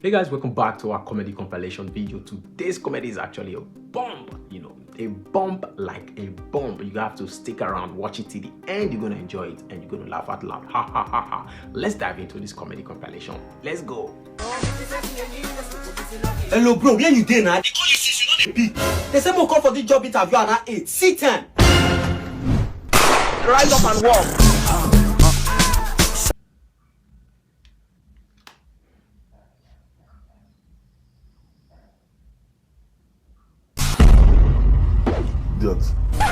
Hey guys, welcome back to our comedy compilation video. Today's comedy is actually a bomb, a bomb like a bomb. You have to stick around, watch it till the end. You're gonna enjoy it and you're gonna laugh out loud. Ha ha ha ha. Let's dive into this comedy compilation. Let's go. Hello bro, where you dey now? They call you since you know the beat. They say more call for this job interview and at 8. See time. Rise up and walk.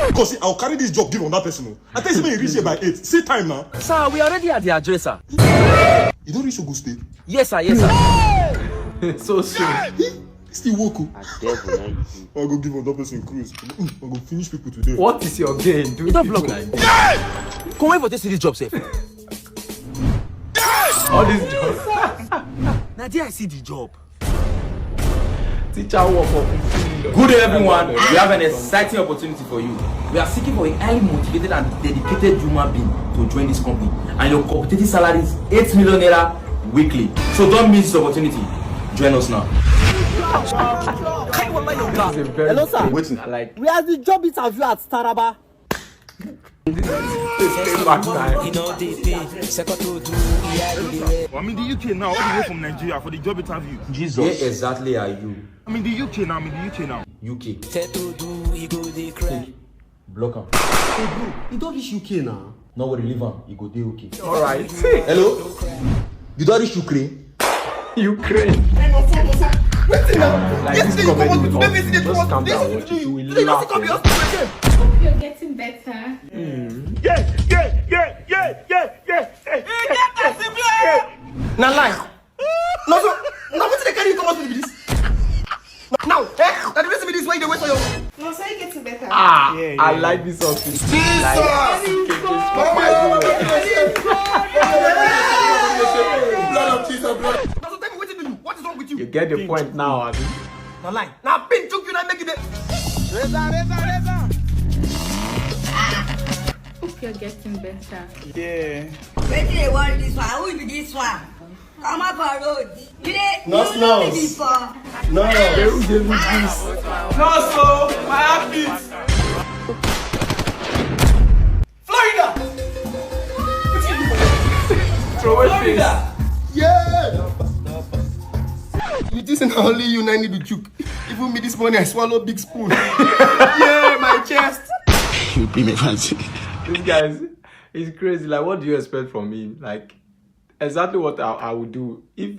Because I'll carry this job give on that person. I tell you, when you reach here by 8. See time now. Sir, we already at the address, sir. You don't reach Ogun State. Yes, sir. Yes, sir. So soon. Still walk. I'll go give on that person cruise. I'll go finish people today. What is your gain? Do don't people block like me. this? Come wait for this job, safe. All these jobs. Now, there I see the job. Teacher work for 15 million. Good day, everyone. We have an exciting opportunity for you. We are seeking for a highly motivated and dedicated human being to join this company. And your competitive salary is 8 million naira weekly. So don't miss this opportunity. Join us now. Hello, sir. Waiting. Like, We are the job interview at Staraba. back time. I'm in the UK now, all the way from Nigeria for the job interview. Where exactly are you? I'm in the UK now, UK. Block him. You don't reach UK now. No worry, leave him. You go there, okay. Alright. Hello? You don't reach Ukraine? Ukraine. Like this comedy will just calm down, watch it. You will laugh. Hope you're getting better. Now lie. No, what they carry you come out with this? Now, that the reason with this why they wait for you. No, so you're getting better. I like this song. Now, so tell me what to do. What is wrong with you? You get the point now, Abi. Now lie. Now pin took you now make it. Hope you're getting better. Wetin dey worry this one? Who be this one? Come up for road. You dey No, you know me before. No. Florida. Throw it face. Yeah. You think na only you now need to juke. Even me this morning I swallow big spoon. Yeah, my chest. You be me fancy. This guys, it's crazy. Like, what do you expect from me? Like, exactly what I would do. If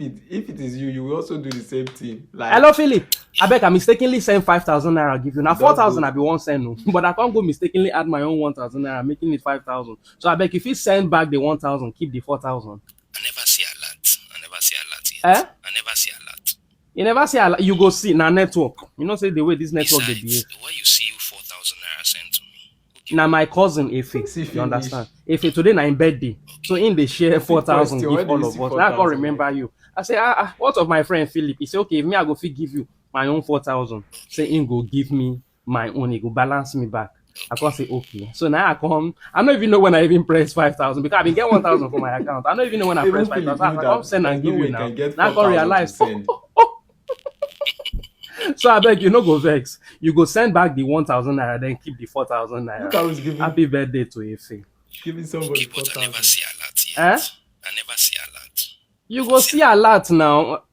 it is you, you will also do the same thing. Like, Hello, Philip. I beg, I mistakenly send 5,000 naira. Give you now 4,000. I be one send no, but I can't go mistakenly add my own 1,000 naira, making it 5,000. So I beg, if you send back the 1,000, keep the 4,000. I never see a lot. I never see a lot yet. Eh? I never see a lot. You never see. You go see now network. You know, say the way this network they behave. Besides, why you see 4,000 naira sent to me? Now my cousin Efe, you understand? Efe today na him birthday, so in they share 4,000 question, give where do all you of see us. Now I can't 4,000? remember you. I say, what of my friend Philip? He say, okay, if me I go fit give you my own 4,000. Say him go give me my own. He go balance me back. I can't say okay. So now I come. I don't even know when I even press 5,000 because I been get 1,000 for my account. I don't even know when I Even press Philip 5,000. knew I that come send and there's give no way you you now. can get Now I can 4,000 realize. to send. So I beg you no go vex. You go send back the 1,000 naira, then keep the 4,000 Look naira. how he's giving, Happy birthday to Efe. giving somebody Okay, but I never 4,000. see a lot yet. Eh? I never see a lot. You go see a lot now.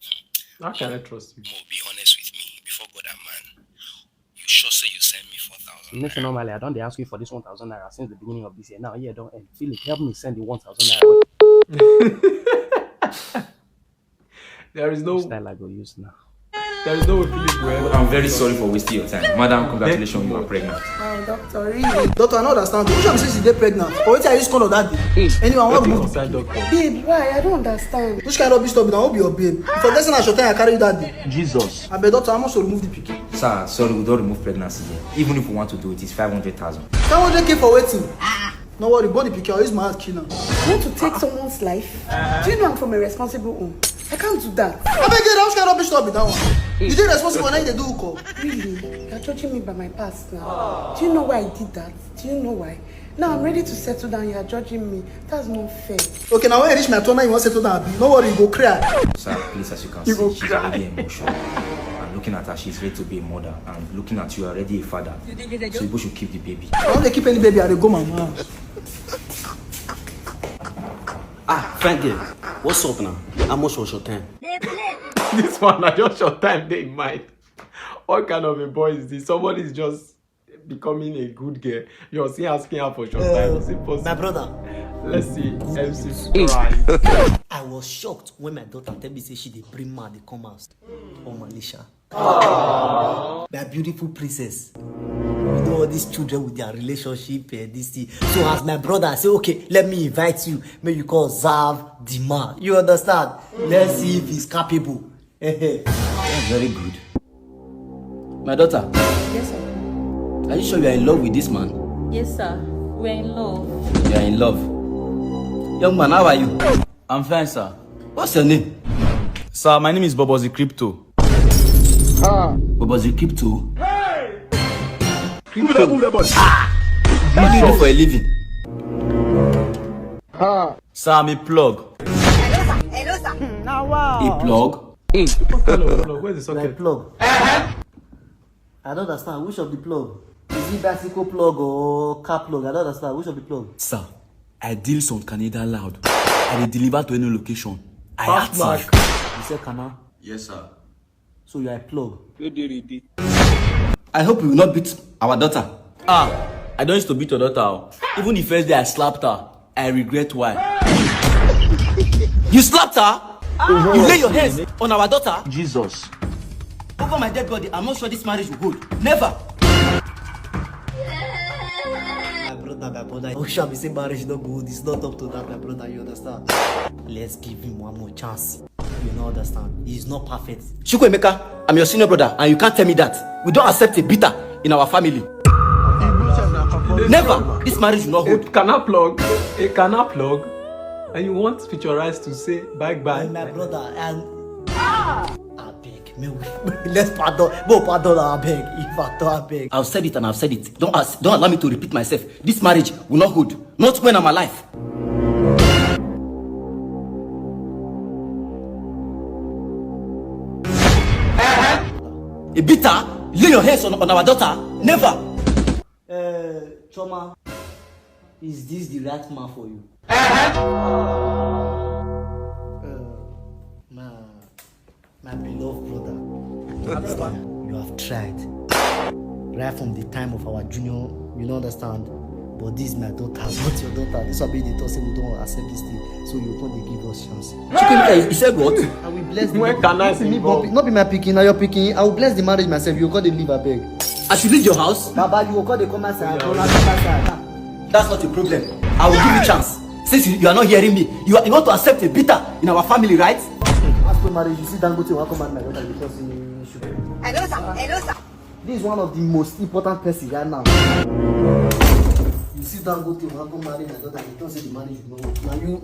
How can I trust you? Mo, be honest with me. Before God and man, you sure say you send me 4,000 Next naira? normally I don't ask you for this 1,000 naira since the beginning of this year. Now yeah, don't end. Philip, help me send the 1,000 naira. There is no Style I go use now. way Philip will ever. I'm very sorry for wasting your time. Madam, congratulations, you are pregnant. Doctor, really? Doctor, I don't understand. Which one says she dey pregnant? But wetin I use call of that day? Anyone want remove? Inside doctor. Babe, why? I don't understand. Which kind of rubbish stop? I won't be your babe. If I guess I should tell you I carry you that day. Jesus. I bet doctor, I must remove the pikin. Sir, sorry, we don't remove pregnancy here. Even if we want to do it, it's 500,000. 100K for waiting. No worry, born the pikin. I'll use my hand kill now. You want to take someone's life? Do you know I'm from a responsible home? I can't do that. I beg you, which kind of rubbish stop be that one? You dey responsible now you dey do call. Really? You're judging me by my past now. Do you know why I did that? Do you know why? Now I'm ready to settle down. You are judging me. That's not fair. Okay, now when I reach my turn, now you want to settle down. No worry, you go cry. Sir, please, as you can see, she's already emotional. And looking at her, she's ready to be a mother. And looking at you, you're already a father. So you should keep the baby. I don't keep any baby, I go my house. Frankie, what's up now? How much was your time? This one, I just short time they in mind. What kind of a boy is this? Somebody is just becoming a good girl. You're still asking her for short time. Is it possible? My brother. Let's see. MC Christ. I was shocked when my daughter tell me say she dey bring man dey come out. Oh Manisha. My beautiful princess. You know all these children with their relationship this thing. So as my brother I say, okay, let me invite you. May you call Zav the man. You understand? Let's see if he's capable. That's very good. My daughter. Yes, sir. Are you sure you are in love with this man? Yes, sir. We're in love. You are in love. Young man, how are you? I'm fine, sir. What's your name? Sir, my name is Bobozi Crypto. Bobozi Crypto? Hey! Crypto? What do you do for a living? Sir, I'm a plug. Hello, sir. Now wow. A plug? What kind of plug? Where's the socket? Like plug. I don't understand. Which of the plug? Is it bicycle plug or car plug? I don't understand. Which of the plug? Sir, I deal some Canada loud. I dey deliver to any location. I act Mark. You said canal? Yes, sir. So you are a plug. I hope you will not beat our daughter. I don't used to beat your daughter. Even the first day I slapped her, I regret why. You slapped her? You lay your hands on our daughter? Jesus. Over my dead body, I'm not sure this marriage will hold. Never. My brother. Oh, shall we say marriage no good? It's not up to that, my brother. You understand? Let's give him one more chance. You don't understand? He's not perfect. Chukwuemeka, I'm your senior brother, and you can't tell me that. We don't accept a bitter in our family. Never. This marriage will not A hold. canal plug. A canal plug. And you want Futurized to say bye-bye. My brother, and I beg. Let's pardon. Bo pardon, I beg. If I don't, I beg. I've said it and I've said it. Don't allow me to repeat myself. This marriage will not hold. Not when I'm alive. A bitter? Lay your hands on our daughter? Never. Choma, is this the right man for you? My beloved brother, you have tried. Right from the time of our junior, you don't understand. But this is my daughter, not your daughter. This will be the thought say we don't accept this thing. So you can't give us chance. He said what? I will bless the When can I see not be my picking, now you're picking. I will bless the marriage myself. You can't leave a beg. I should leave your house? Baba, you will call the come outside. That's not a problem. I will give you a chance. Since you are not hearing me, you want to accept a bitter in our family, right? After marriage, you see Dangote will come and my daughter because he should. Hello, sir. Hello, sir. This is one of the most important person right now. You see Dangote will come marry my daughter because the marriage is not.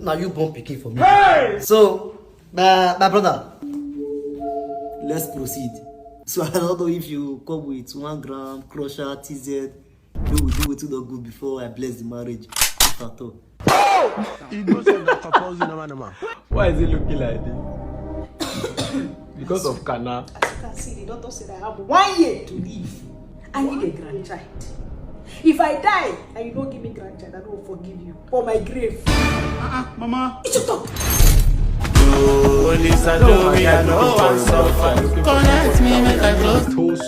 Now you born picking for me. Hey! So, my brother, let's proceed. So I don't know if you come with 1 gram, crusher, TZ. We will do it to the good before I bless the marriage. If at all. Why is he looking like this? Because of canal. As you can see, the doctor said I have 1 year to live. I need a grandchild. If I die and you don't give me grandchild, I don't forgive you. For my grave. Mama. It's your talk. Connect me, make I close.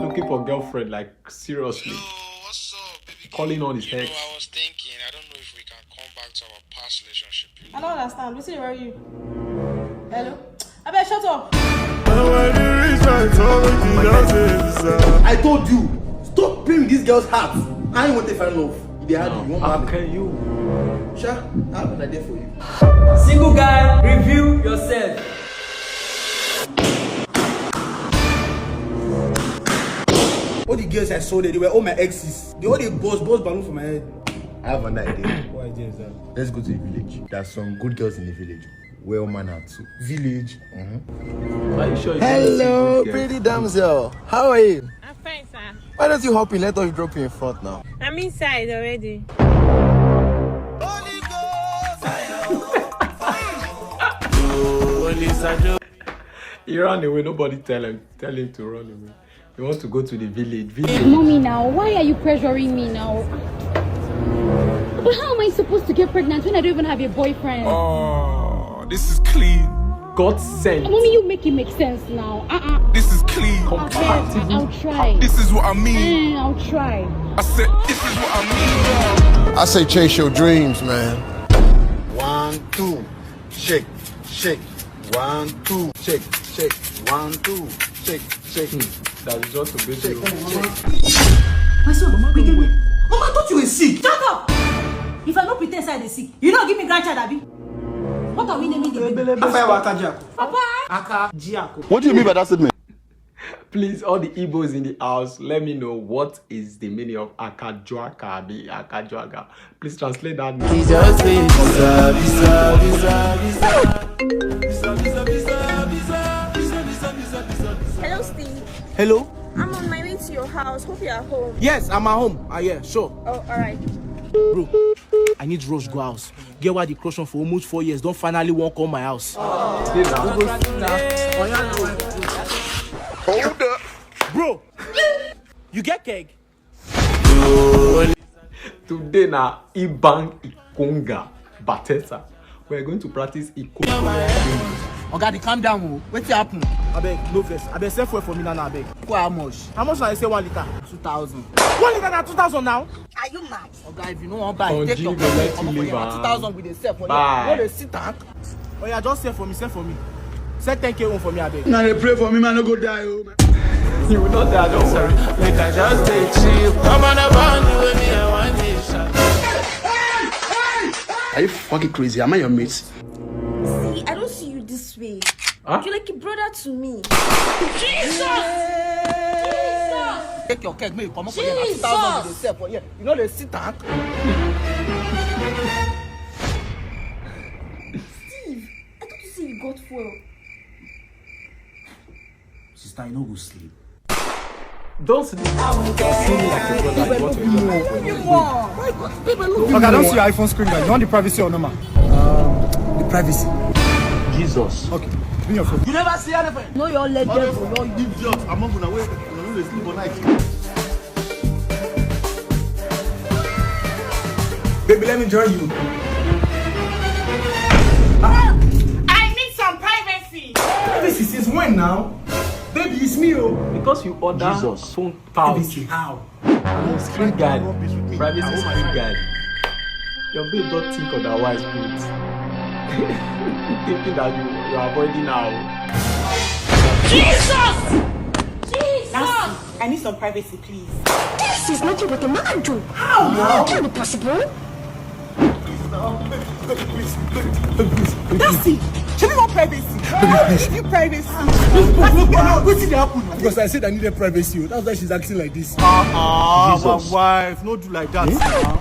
Looking for girlfriend, like seriously. What's up, baby? Calling on his You know, ex. I was thinking, I don't know if we can come back to our past relationship. I don't understand. Listen, where are you? Hello? I better shut up. I told you, stop playing this girl's heart. I ain't want to find love. They had you. How can you? Sure, I have an idea for you. Single guy, review yourself. All the girls I saw there, they were all my exes. They all the boss balloon for my head. I have an idea. What idea is that? Let's go to the village. There's some good girls in the village. Well mannered too. Village. Are you sure? Hello, pretty damsel. How are you? I'm fine, sir. Why don't you hop in? Let us drop you in front now. I'm inside already. He ran away. Nobody tell him to run away. He wants to go to the village. Mommy, now, why are you pressuring me now? But how am I supposed to get pregnant when I don't even have a boyfriend? Oh, this is clean. God sent. Mommy, you make it make sense now. This is clean. I'll try. This is what I mean. I'll try. I said, this is what I mean. I say chase your dreams, man. 1, 2, shake, shake. 1, 2, shake, shake. 1, 2, shake, shake. That's just a bit. My son, Mama, I thought you were sick. Shut up! If I don't pretend say I sick, you don't give me grandchild, Abi. What are we naming the baby? Papa. Aka Jiako. What do you mean by that statement? Please, all the Igbos in the house, let me know what is the meaning of Akajuaka. Akajuaka. Please translate that. Hello, Steve. Hello? I'm on my way to your house. Hope you're home. Yes, I'm at home. Yeah, sure. Oh, alright. Bro, I need Rush go house. Get why the crush on for almost 4 years. Don't finally walk on my house. Hold up. Bro, you get keg? Today na Ibang Ikonga Bateta. We're going to practice Ikonga. Okay, calm down. What's happening? I beg, no face. I beg, sell for me now, I beg. How much? How much I say 1 liter? 2,000. 1 liter na 2,000 now? Are you mad? Okay, if you don't want to buy, take your money. 2,000 with the sell for you. What a sit tank. Oh yeah, just sell for me, sell for me. Sell 10K on for me, I beg. Now they pray for me, man. No go die, oh man. You will not die, don't worry. Make I just stay chill. Come on, I want you with me, I want this shot. Are you fucking crazy? Am I your mate? See, I don't see you this way. Huh? You're like a brother to me. Jesus! Take your keg, make you come up for you. 2,000 with the sell for you. You know the sit tank? Steve, I thought you said you got fuel. Sister, I know go sleep. Don't sleep. See me like a brother. What you Okay, I don't see your iPhone screen, guys. You want the privacy or no, man? The privacy. Jesus. Okay, bring your phone. You never see anything? No, you're legend. No, idiot. I'm not gonna wait. I'm gonna sleep all night. Baby, let me join you. I need some privacy. Privacy since when now? Baby, it's me, oh. Because you order phone pouch. How? Screen guard. Privacy screen guard. Your babe don't think otherwise, please. Thinking that you are avoiding now. Jesus! I need some privacy, please. This is not what a man do. How? How can it be possible? That's it. Show me more privacy. Give you privacy. What's it happen? Because I said I needed privacy. That's why she's acting like this. My wife, not do like that.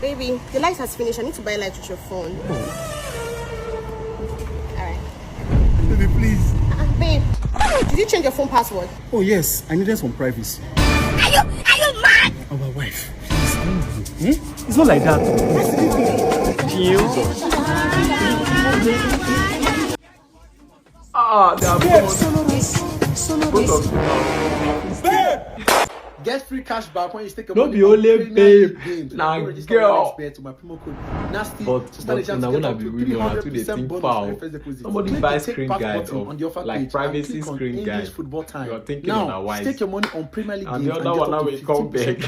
Baby, the light has finished. I need to buy light with your phone. Alright. Baby, please. Babe, did you change your phone password? Oh yes, I needed some privacy. Are you mad? Oh, my wife, please don't do it. It's not like that. Jesus. They are both of you now. Get free cash back when you take a Don't be only babe. Now, girl. To my promo code Nasty. But now when I be real, I do the thing foul. Somebody buy screen guide of like privacy screen guide. You are thinking otherwise. Stake your money on Premier League and the other one now will come back.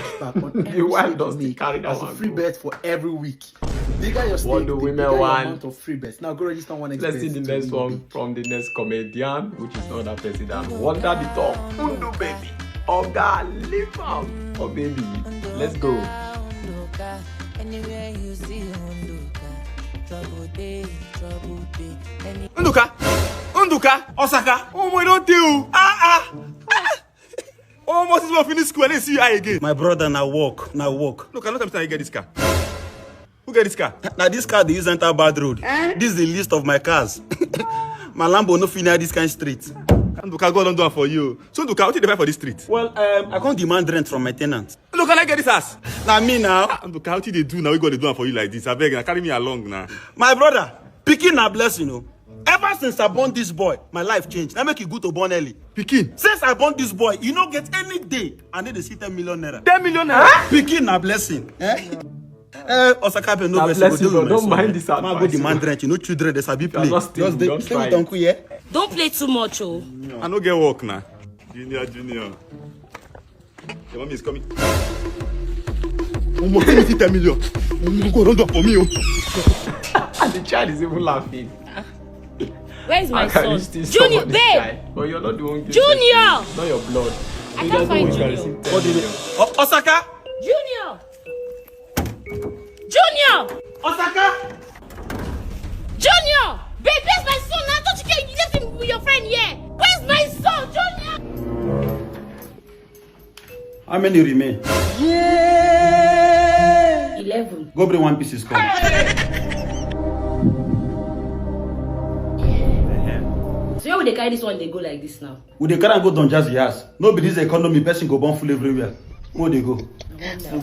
The wife doesn't carry that as one. a free bet for every week. Bigger your stake, What do the women bigger your want? amount of free bets. Now go register one. Let's see the next one from the next comedian, which is not that president. Wonder the talk. Undo baby. Oh God, live out. Oh baby, let's go. Unduka, Osaka. Oh my don't do. Almost is going finish school. Let's see you again. My brother now walk. Look, I don't time you get this car. Who get this car? Now this car they use enter bad road. This is the list of my cars. My Lambo no fit near this kind of street. Nduka, God don't do it for you. So Nduka, what did you buy for this street? Well, I can't demand rent from my tenant. Look, can I get this ass? Now me now. Nduka, how did they do now? We got to do it for you like this. I beg, now carry me along now. My brother, picking a blessing, you know. Ever since I born this boy, my life changed. I make it good to born early. Pikin. Since I born this boy, you don't get any day. I need to see 10 million naira. 10 million naira? Picking a blessing. Osaka no blessing, bro. Don't mind this advice. Man, go demand rent. You know, children, they sabi play. Just stay with uncle, yeah? Don't play too much, oh. I no get work now. Junior. Your mommy is coming. Almost 10 million. Go don't do it for me, oh. And the child is even laughing. Where's my son? Junior, babe! But you're not the one. Junior! Not your blood. I can't find Junior. What do you mean? Osaka! Junior! Junior! Osaka! Junior! Babe, where's my son? I thought you left him with your friend here. Where's my son, Junior? How many remain? 11. Go bring one piece is come. So where would they carry this one? They go like this now. Would they carry and go down just yes? No be this economy, person go born full everywhere. Where they go?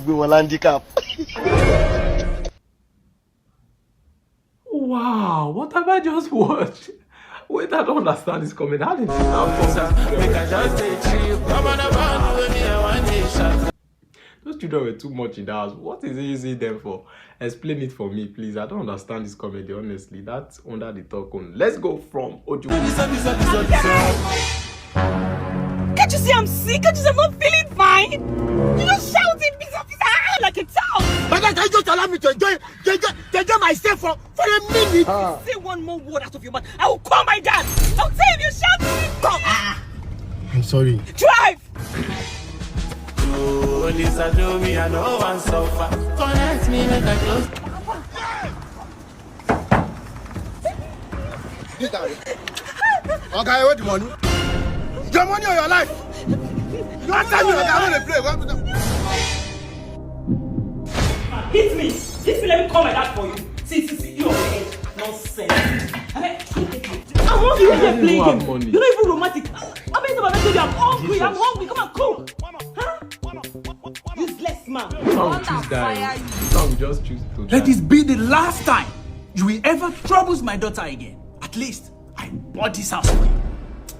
We will handicap. Wow, what have I just watched? Wait, I don't understand this comment. How did it happen? Those children were too much in the house. What is he using them for? Explain it for me, please. I don't understand this comedy, honestly. That's under the talk on. Let's go from Oju. Can't you see I'm sick? Can't you see I'm not feeling fine? You just shouting pizza like a child. But can you just allow me to enjoy myself for a minute? Say one more word out of your mouth. I will call my dad. I'll tell him you shout me. I'm sorry. Drive! Lisa, do me, I know one suffer. Connect me, make I close. Okay, wait the money. Your money or your life? Don't tell me that I want to play. Hit me! Hit me, let me call my dad for you. See, you over here. Nonsense. I'm hungry when they're playing game. You're not even romantic. I'm hungry. I'm hungry. Come on, cook. Huh? Useless man. Just choose to die. Let this be the last time you will ever trouble my daughter again. At least I bought this house for you.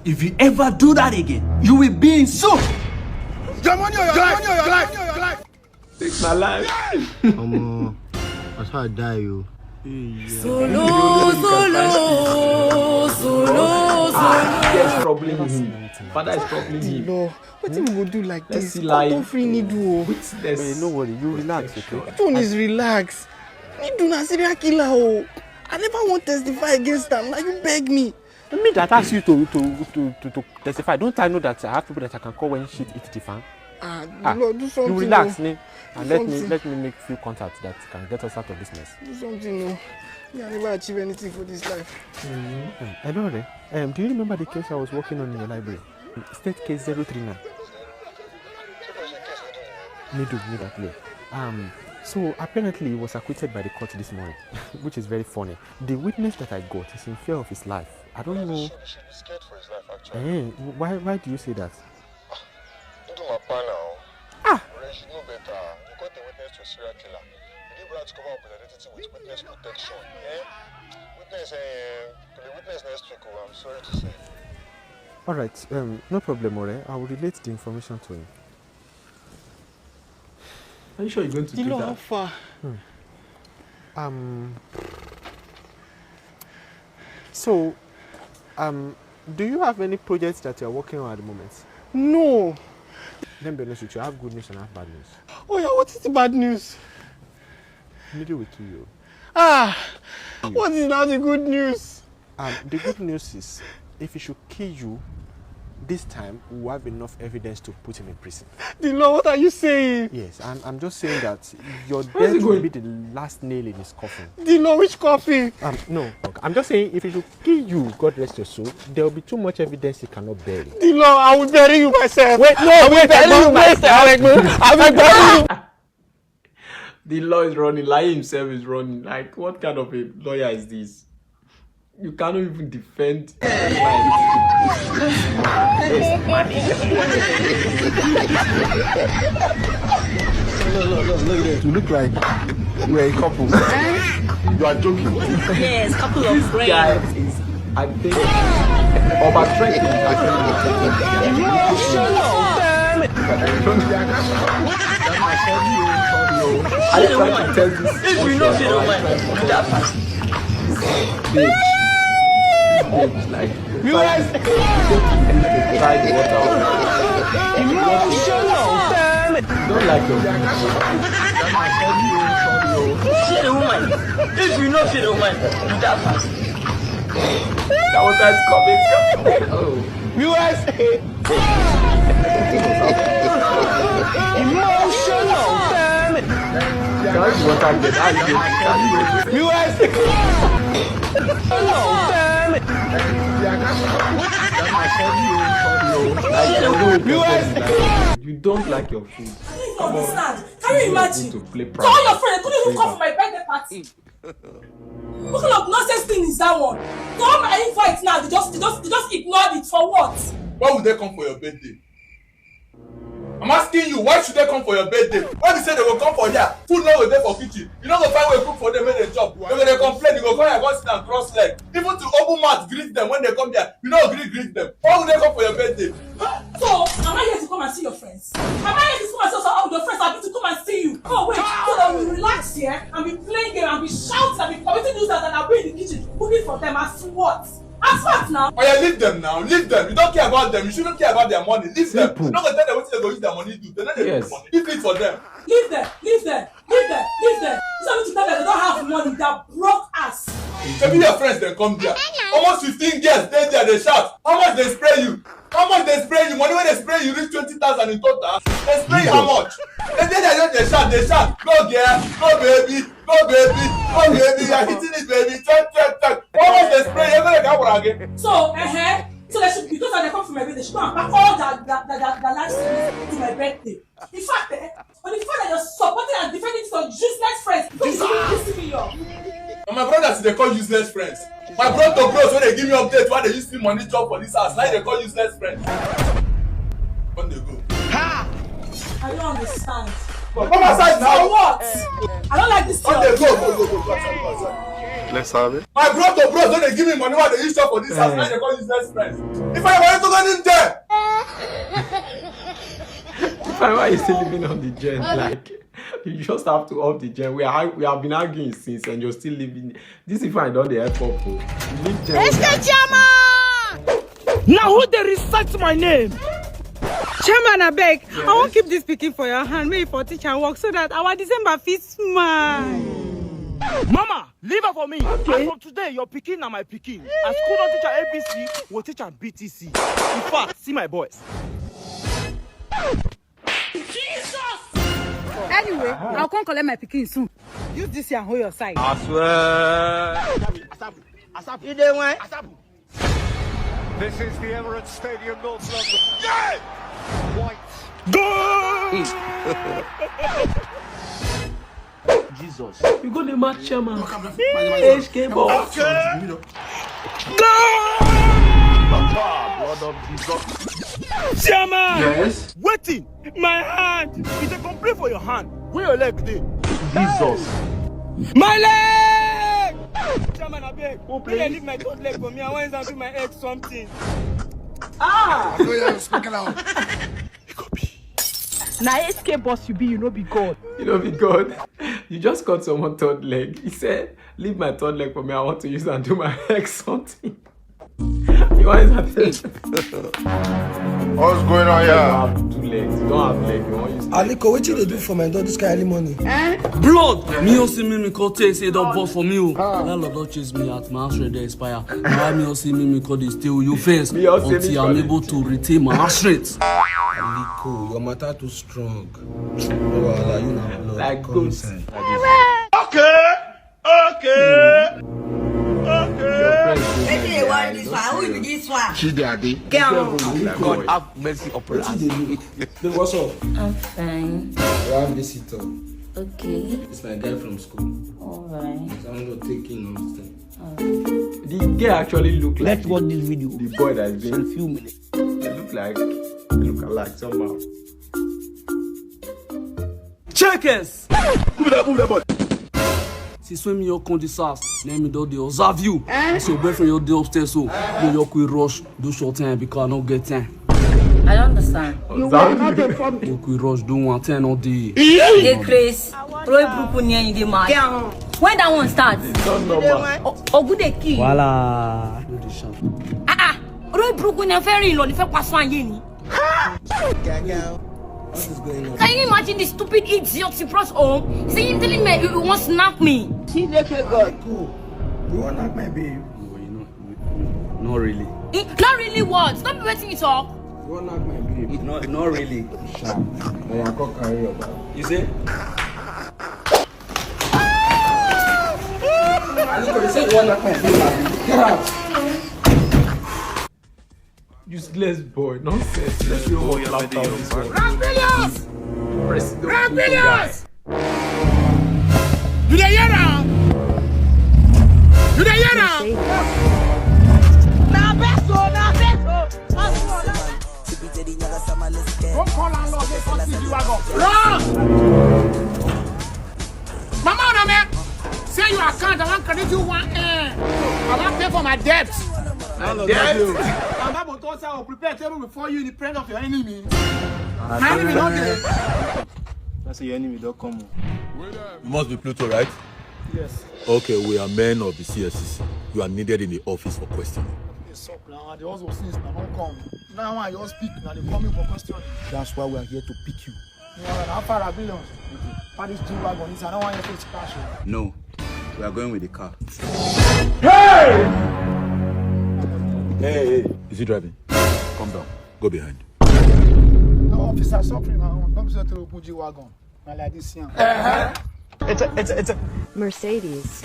If you ever do that again, you will be in soup. Your money or your life? Take my life. That's how I die, you. Solo. Father is troubling him. Father is troubling him. No, what we go do like Let's this? see life. Don't free Nidu. Witness. No worry, you relax, okay? Which one is relax? Nidu na serial killer, oh. I never want to testify against them. Now you beg me. Me that asked you to testify. Don't I know that I have people that I can call when shit hits the fan? Lord, do something. You relax, no. And let me make few contacts that can get us out of this mess. Do something, no. I never achieve anything for this life. Hello, do you remember the case I was working on in the library? State case 039. Middle, so apparently he was acquitted by the court this morning, which is very funny. The witness that I got is in fear of his life. I don't know. He's scared for his life, actually. Why do you say that? Don't do my pa now. You should know better. You got the witness to a serial killer. You didn't have to come up with identity with witness protection. Witness next week, I'm sorry to say. Alright, no problem, Ore. I will relate the information to him. Are you sure you're going to do that? How far? So, do you have any projects that you're working on at the moment? No. Let me be honest with you, I have good news and I have bad news. Oh yeah, what is the bad news? Middle with you. What is now the good news? The good news is, if he should kill you, this time we will have enough evidence to put him in prison. The law, what are you saying? Yes, I'm just saying that your death will be the last nail in his coffin. The law, which coffin? No, I'm just saying if he should kill you, God rest your soul, there will be too much evidence he cannot bury. The law, I will bury you myself. Wait, no, I will bury you myself. I will bury you. The law is running. Lai himself is running. Like, what kind of a lawyer is this? You cannot even defend. Look at this. You look like you're a couple. You are joking. Yes, couple of friends. Guys, I think overtraining is actually I try to tell this. If you know you don't mind, do that fast. Bitch, like you guys try the water. Don't like your She the woman. If you know she the woman, do that fast. That was coming. Oh. USA. Emotional, damn it. USA. Hello, damn it. You don't like your food. I don't understand. Can you imagine? To play Call your friend. Couldn't even come for my birthday party. What kind of nonsense thing is that one? So all my invites now, they just ignored it for what? Why would they come for your birthday? I'm asking you, why should they come for your birthday? When they say they will come for here, food not will there for kitchen. You don't go find way cook for them when they chop. When they complain, you go come here, go sit and cross leg. Even to open mouth greet them when they come there, you don't greet them. Why would they come for your birthday? So, am I here to come and see your friends? Am I here to come and see your friends? I'll be to come and see you. Oh wait, so that we relax here and be playing game and be shouting and be committing nuisance and I'll be in the kitchen cooking for them as what? As what now? Oh yeah, leave them now. Leave them. You don't care about them. You shouldn't care about their money. Leave them. You're not gonna tell them what they go use their money to do. They're not gonna use money. Leave it for them. Leave them. Leave them. Leave them. Leave them. You tell me to tell them they don't have money. That broke ass. Maybe their friends they come there. Almost 15 girls stay there. They shout. How much they spray you? How much they spray you? Money when they spray you reach 20,000 in total. They spray you how much? They shout. They shout. Go girl. Go baby. Go baby. Go baby. You're hitting it, baby. Check. How much they spray? You're gonna come again. So, so they should, because they come for my birthday, they should go and pack all that life savings to my birthday. In fact, on the fact that you're supporting and defending some useless friends, because you listen me up. And my brothers, they call useless friends. My brother bros, when they give me updates, why they use me money job for this house, now they call useless friends. When they go. Ha! I don't understand. Come outside now. For what? I don't like this thing. When they go. Let's have it. My brother bros, when they give me money, why they use job for this house, now they call useless friends. If I want to go in there. If I were still living on the gen, like you just have to off the gen. We have been arguing since, and you're still living. This if I don't the airport. Now who they recite my name? Chairman, I beg. Yes. I won't keep this picking for your hand. Maybe for teach and work so that our December feet smile. Mama, leave her for me. Okay. And from today, your picking and my picking. As school don't teach her ABC, we'll teach her BTC. In fact, see my boys. Jesus! Anyway, I'll come collect my picking soon. Use this here and hold your side. I swear. Asabu. You don't want? Asabu. This is the Emirates Stadium, North London. Yeah! White. Go! Jesus. You go to match chairman. HK boss. Okay. Blood of Jesus. Chairman! Yes? Waiting! My hand! It's a complaint for your hand. Where your leg dey? Jesus. My leg! Chairman, I beg. Please leave my third leg for me. I want to do my egg something. Ah! I know you're speaking out. Now HK boss you be, you know be God. You know be God. You just cut someone's third leg. He said, leave my third leg for me. I want to use it and do my egg something. Why is that? What's going on here? You don't have 2 legs. You don't have legs. You want use Aliko, what you do for my dog this kind of money? Blood! Me also me call take say don't boss for me. Landlord don't chase me at my house ready expire. Why me also me call they steal you first until I'm able to retain my house rate. Aliko, your matter too strong. Oh, you know blood. Like ghost. Okay. Maybe they want this one. Who will be this one? Chidadi. God have mercy upon us. What's up? I'm fine. You have visitor. Okay. It's my guy from school. Alright. So I'm not taking notes. Alright. The girl actually look like. Let's watch this video. The boy that's been. In a few minutes. They look alike somehow. Checkers! Move that boy. Since when me your country sass, name me do they observe you. It's your boyfriend your day upstairs so me your quick rush do short time because I don't get time. I don't understand. You will not inform me. You quick rush do 110 all day. They craze. Roy Brukunian in the mad. When that one starts? Ogu de key. Voila. Roy Brukunian very low. The first one yeni. What is going on? Can you imagine the stupid idiot he brought home? Say him telling me he wants to snap me. He let me go. You want to knock my baby? Not really. Not really what? Stop letting me talk. You want to knock my baby? Not really. You say? Get out. Useless boy, nonsense. Let's see what laptop this one. Rambilius! President Rambilius! You hear now? You hear now? Now beso. Don't call landlord, they can't see you ago. Run! Mama, man, say you account, I want credit you one I want pay for my debts. I'm about to say I will prepare a table before you in the presence of your enemy. My enemy not there. That's your enemy, don't come. You must be Pluto, right? Yes. Okay, we are men of the CSCC. You are needed in the office for questioning. Yes, up now. They also since now don't come. Now I just speak. Now they coming for questioning. That's why we are here to pick you. Yeah, how far are billions? Paris G-Wagon is. I don't want you to crash. No, we are going with the car. Hey! Hey, is he driving? Calm down. Go behind. No officer suffering now. Don't say to the G-Wagon. Not like this here. It's a Mercedes.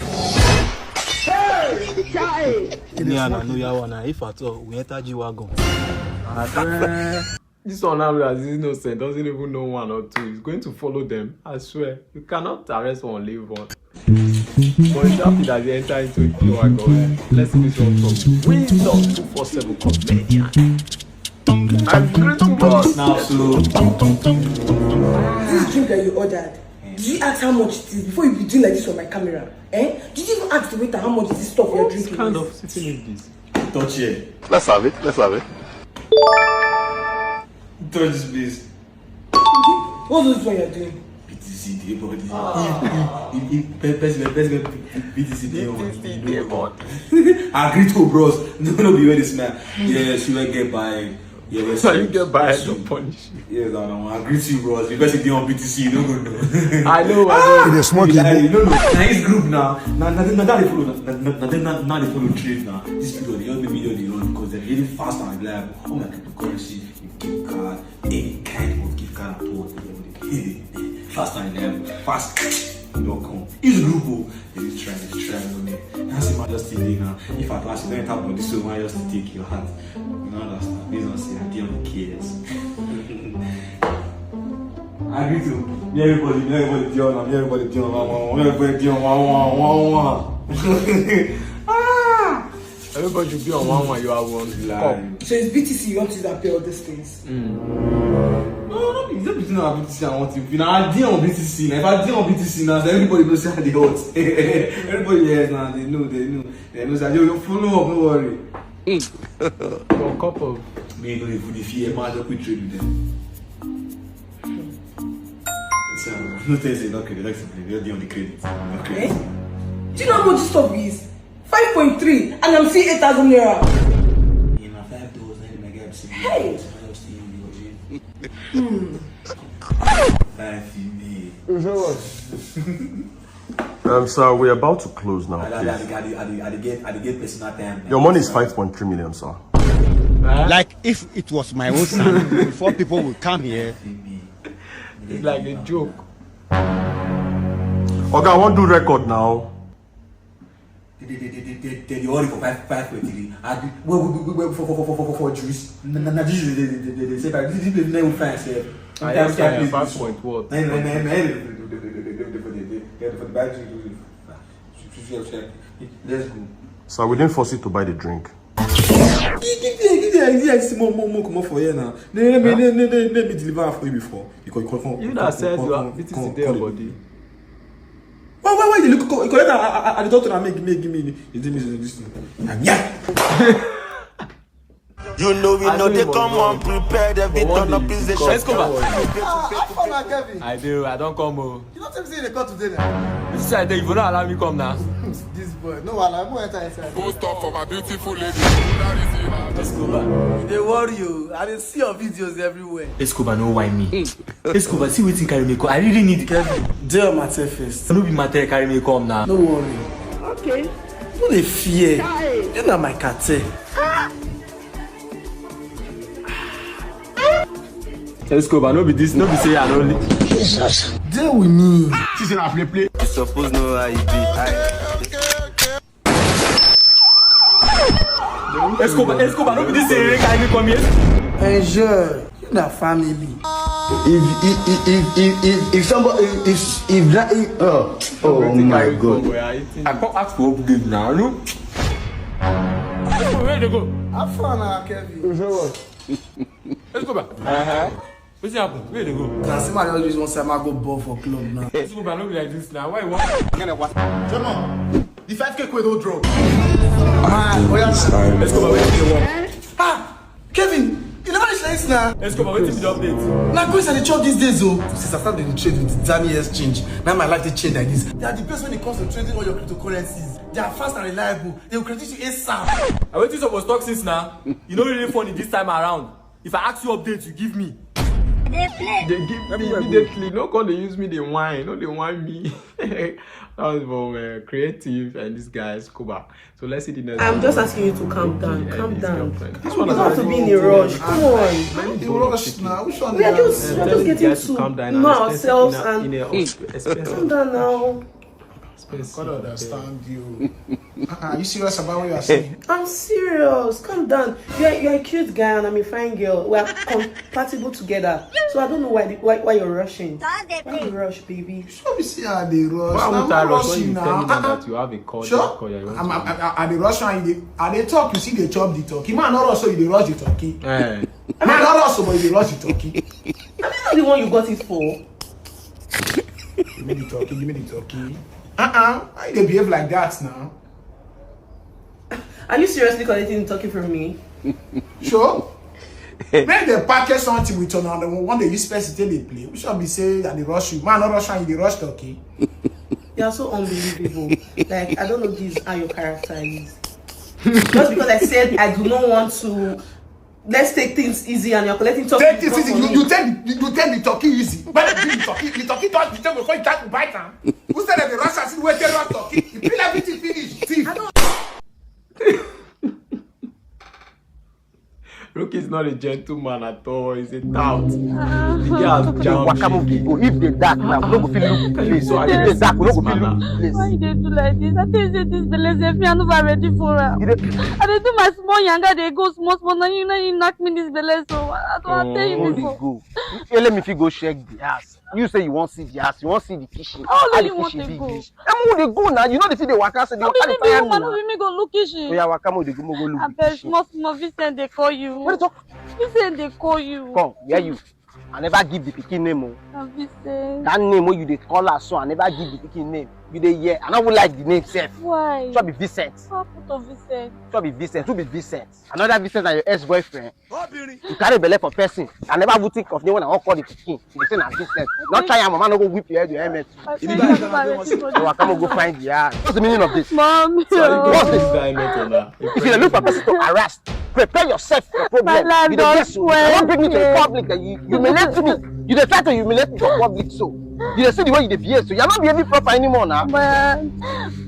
Hey! Chai! If at all, we enter G-Wagon. This one now is innocent, doesn't even know one or two. He's going to follow them. I swear. You cannot arrest one, leave one. But it's happy that they enter into a G-Wagon. Let's see this one from Wisdom 247 Comedian. I'm great to boss. Now, so this drink that you ordered, did you ask how much it is before you be doing like this on my camera? Did you even ask the waiter how much is this stuff you're drinking? What kind of sitting is this? Touch here. Let's have it. Touch this place. What's this one you're doing? BTC, dear body. BTC, dear body. Agree to bros. No, be where this man. Yes, you will get by. Yeah, so you get by and don't punish you. Yes, I agree to you, bros. Because if you on BTC, you don't go know. I know. They're smoking. You don't know. Now his group now. Now they follow trade now. These people, they all the video they run because they're really fast and reliable. Oh my cryptocurrency, you gift card, any kind of gift card at all. Fast and reliable. Fast. You don't come. His group, they just try on me. Now see my just thing now. If I pass, you don't tap on this, so I just take your hand. You don't understand. Based on saying, I don't care. I agree to. Everybody doing Everybody should be on one, you are one. So it's BTC, you want to pay all these things? No, it's not between our BTC and what you feel. Now, I did on BTC. If I did on BTC now, so everybody knows how they hot. Everybody hears now, they know. They know that you follow up, no worry. For a couple. Me know if you fear, man, just quit trade with them. So, no things is not credit, like something, you're on the credit. Okay. Do you know how much this stuff is? 5.3 and I'm seeing 8,000 naira. In my 5 doors, I get Hey! Sir, we're about to close now. I get personal time. Your money is 5.3 million, sir. Like if it was my own son, before people would come here. It's like a joke. Okay, I want to do record now. They order for 5.3. For Jews. Now this is they say that this is the name fans here. I have 5 what? Let's go. Sir, we didn't force you to buy the drink. More for here now. Let me deliver for you before. You that says you are fitting to their body. Why you look correct at the doctor and make me this thing? Yeah. You know we know they come on prepared every turn up is the shot. Let's go back. Kevin. I do. I don't come. You don't tell me say they come today now. This is why if you don't allow me come now. This boy, no, I'm going to enter inside. Go stop for my beautiful lady. Let's go back. They worry you. I didn't see your videos everywhere. Let's go back. No why me. Let's go back. See what you carry me come. I really need Kevin. Deal matter first. No be matter carry me come now. No worry. Okay. No dey fear. You're not my cartel. Let's go back. No be this. No be say I don't leave. Jesus. Deal with me. She's in a play. You suppose know how it be. Let's go back. No be this say carry me come here. Enjoy. You're not family. If somebody oh my God. I can't ask for upgrade now, no? Where they go? Have fun now, Kevin. Let's go back. What's happening? Where they go? Now, see my always one time I go ball for club now. Let's go back. Not be like this now. Why you want? Jama, the 5K quid don't drop. Let's go back. Where they walk? Kevin, you never reach like now. Let's go back. Wait till the update. Now, go inside the chop these days, oh. Since I started the trade with Danny Exchange, now my life they change like this. They are the best when it comes to trading all your cryptocurrencies. They are fast and reliable. They will credit you ASAP. I wait till some stock since now. You know really funny this time around. If I ask you updates, you give me. They give me immediately. No call they use me, they whine. No, they whine me. That was from Creative and this guy Scuba. So let's see the next I'm one. just asking you to calm down. Calm down. This one you don't have to be in a rush. Come on. In rush now. Which one? We are just getting to know ourselves and calm down now. I can't understand you. Are you serious about what you are saying? I'm serious. Calm down. You're a cute guy and I'm a fine girl. We are compatible together. So I don't know why you're rushing. Why you rush, baby? Let me see how they rush. Why would I rush when you now? tell me that you have a call? Sure. Are they rush and they talk? You see they chop the turkey. Man, not also you they rush the turkey. Man, not also but you they rush the turkey. I'm not the one you got it for. Give me the turkey. Why they behave like that now? Are you seriously collecting turkey from me? Sure. When they package something with another one they use space till they play, we shall be saying that they rush you. Man, not rush and you they rush turkey. You are so unbelievable. Like, I don't know this how your character is. Just because I said I do not want to. Let's take things easy and you're collecting turkey. Take things easy. You tell the turkey easy. When the turkey touch the table before you try to bite them. Who said that the Russians see where they rush turkey? You feel everything finished. Thief. Look, he's not a gentleman at all. He's a tout. The girl jumping. If they dark now, we don't go feel look place. So if they dark, we don't go feel look place. Why they do like this? I think say this belle if me I'm not ready for her. I dey do my small younger they go small. Now you knock me this belle so I don't tell you before. Go. You let me go check the house. You say you won't see the house, you won't see the kitchen. How long you want to go? I'm going to go now. You know the thing they waka say they waka the fire me now. Me go look kitchen. Oh yeah, waka mo dey go look the kitchen. Small Vincent they call you. What you talk? Vincent they call you. Come, hear you. I never give the pikin name. Vincent. That name what you dey call her so I never give the pikin name. You dey hear. I no would like the name self. Why? So be Vincent. What of Vincent? So be Vincent. Who be Vincent? Another Vincent and your ex-boyfriend. You carry belle for person. I never would think of name when I won't call the pikin. You say na Vincent. Not try your mama no go whip your head your helmet. So I come go find the house. What's the meaning of this? Mom. What's this? If you look for person to arrest, prepare yourself for problem. You don't bring me to the public that you humiliate me. You dey try to humiliate me to public so. You dey see the way you dey behave so. You're not behaving proper anymore now.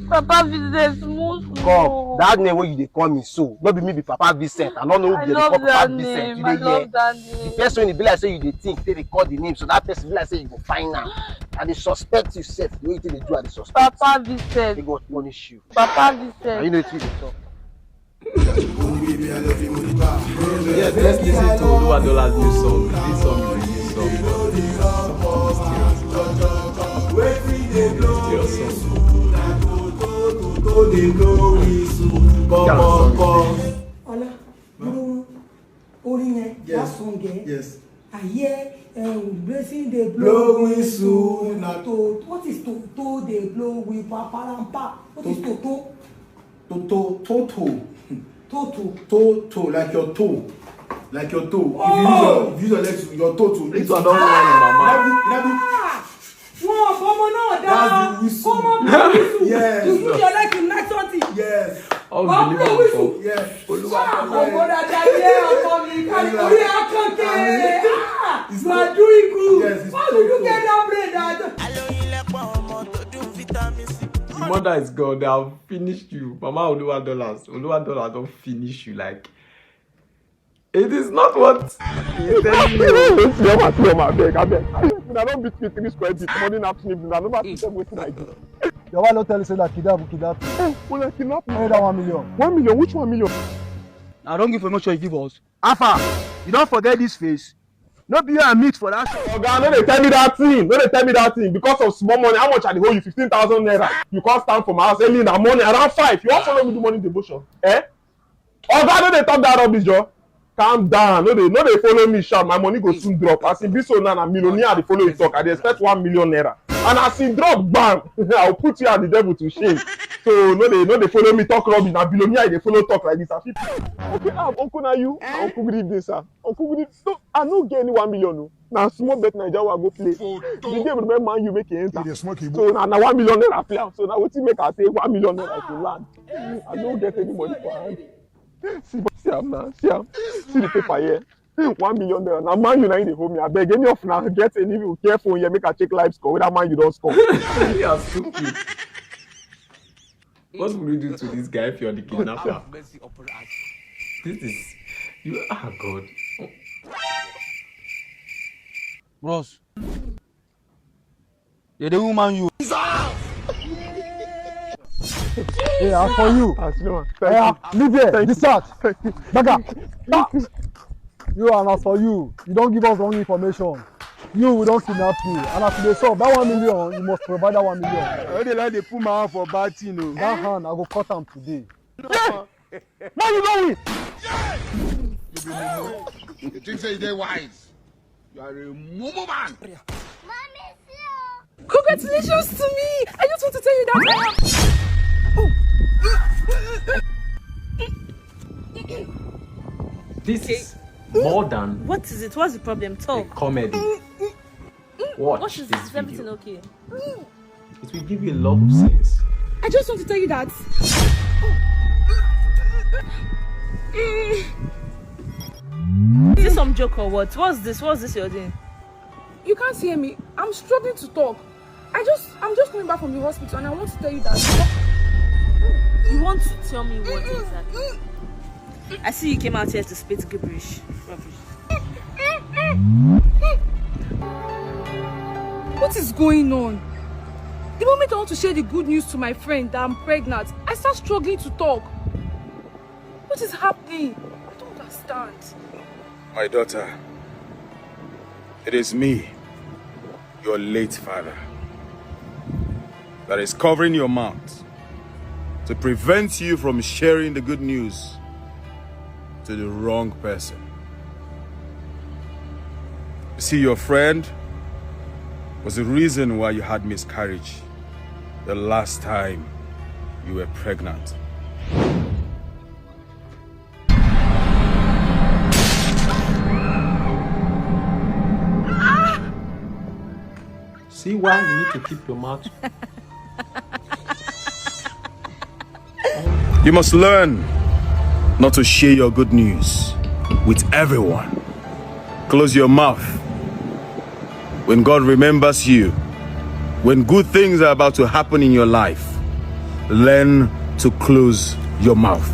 Papa Vincent, come, that name where you dey call me so. Not be me be Papa Vincent. I don't know who dey call Papa Vincent. You dey hear? The person when be like say you dey think, they call the name. So that person be like say you go find now. And they suspect you self. The way you dey do at the suspect. Papa Vincent. They go punish you. Papa Vincent. And you know what you dey talk. Yes, let's listen to Oluwadola's new song. This song is a new song. Mysterious song. Ola, that song, yes. I hear blessing they blowing soon. What is to they blow with paparampa? What is to? Toto, like your toe. Like your toe. Oh. If you use your legs, your toe to. This one don't run, mama. Whoa, come on, that's the whistle. Come on, whistle. Yes. You use your leg to knock something. Yes. Unbelievable. Yes. You are doing good. Yes, how did you get that brain? The mother is gone. They have finished you. Mama Oluwa dollars don't finish you. Like, it is not what he's telling you. I don't beat me 3 square feet morning afternoon. I never see them waiting like this. Your wife don't tell you say that kidnap. Well, I kidnap you. That 1 million. 1 million? Which 1 million? I don't give information you give us. Alpha, you don't forget this face. No be you and meet for that. Oga, no dey tell me that thing. No dey tell me that thing. Because of small money, how much I dey owe you? 15,000 naira. You can't stand for my house early in the morning around 5. You want follow me do morning devotion? Eh? Oga, no dey talk that rubbish, Joe. Calm down. No dey follow me sharp. My money go soon drop. As in Biso now, na millionaire dey follow you talk. I dey expect 1 million naira. And as he drop, bam, I'll put you and the devil to shame. So no dey follow me talk rubbish. Na billionaire dey follow talk like this. Okay, uncle na you. Uncle good evening, sir. Uncle good evening. So I no get any 1 million. No. Now small bet Naija will go play. The game remember man you make it enter. So now 1 million naira play. So now wetin make I say 1 million naira to land. I don't get any money for hand. See am now. See the paper here. 1 million naira. Now man you na in the home. I beg any of now get any you careful here make I check live score. Whether man you don't score. You are stupid. What will you do to this guy if you're the kidnapper? This is you. Ah, God. Bros, you're the woman you. Hey, I'm for you. Hey, leave here. Discharge. Back up. You are not for you. You don't give us wrong information. We don't kidnap you. And after they solve that 1 million, you must provide that 1 million. I already like they put my hand for bad thing. No. That hand, I go cut them today. Yeah. Now you know it. You think say they wise? You are a mumu man. Congratulations to me! I just want to tell you that This is more than What is it? What's the problem? Talk. comedy. Watch What is this this? Is everything video. okay? It will give you a lot of sense. I just want to tell you that. Is this some joke or what? What's this you're doing? You can't hear me. I'm struggling to talk. I'm just coming back from the hospital and I want to tell you that. You want to tell me what exactly? I see you came out here to spit gibberish. Rubbish. What is going on? The moment I want to share the good news to my friend that I'm pregnant, I start struggling to talk. What is happening? I don't understand. My daughter, it is me, your late father, that is covering your mouth to prevent you from sharing the good news to the wrong person. You see, your friend was the reason why you had miscarriage the last time you were pregnant. See why you need to keep your mouth. You must learn not to share your good news with everyone. Close your mouth. When God remembers you, when good things are about to happen in your life, learn to close your mouth.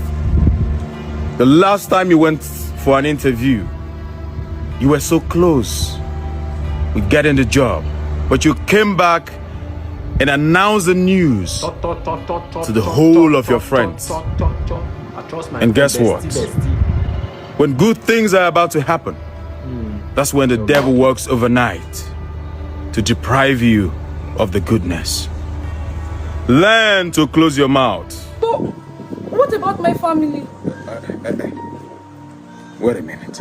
The last time you went for an interview, you were so close with getting the job, but you came back and announced the news to the whole of your friends. And guess what? When good things are about to happen, that's when the devil works overnight to deprive you of the goodness. Learn to close your mouth. What What about my family? Wait a minute.